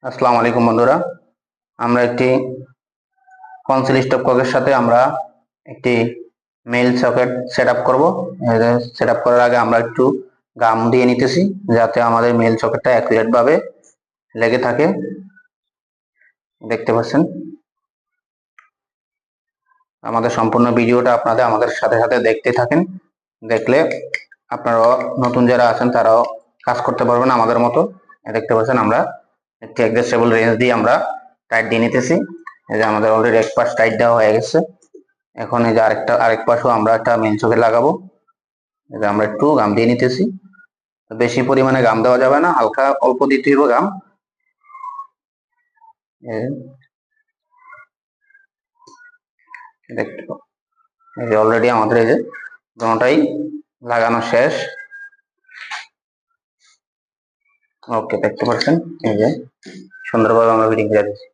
আসসালামু আলাইকুম বন্ধুরা, আমরা একটি কনসিল স্টপককের সাথে আমরা একটি মেইল সকেট সেট আপ করবো। সেট আপ করার আগে আমরা একটু গাম দিয়ে নিতেছি যাতে আমাদের মেইল সকেটটা অ্যাকুরেট ভাবে লেগে থাকে। দেখতে পাচ্ছেন আমাদের সম্পূর্ণ ভিডিওটা আপনাদের আমাদের সাথে সাথে দেখতে থাকেন। দেখলে আপনারাও নতুন যারা আছেন তারাও কাজ করতে পারবেন আমাদের মতো। দেখতে পাচ্ছেন আমরা একটি অ্যাডজাস্টেবল রেঞ্জ দিয়ে আমরা টাইট দিয়ে নিতেছি। এই যে আমাদের অলরেডি এক পাশ টাইট দেওয়া হয়ে গেছে। এখন এই যে আরেক পাশও আমরা একটা মেইন সকেট লাগাবো। এই যে আমরা একটু গাম দিয়ে নিতেছি, বেশি পরিমাণে গাম দেওয়া যাবে না, হালকা অল্প দিতে হবে গাম। দেখতে এই যে অলরেডি আমাদের এই যে দোনোটাই লাগানো শেষ। ওকে, দেখতে পাচ্ছেন এই যে সুন্দরভাবে আমরা ফিটিং করে দিচ্ছি।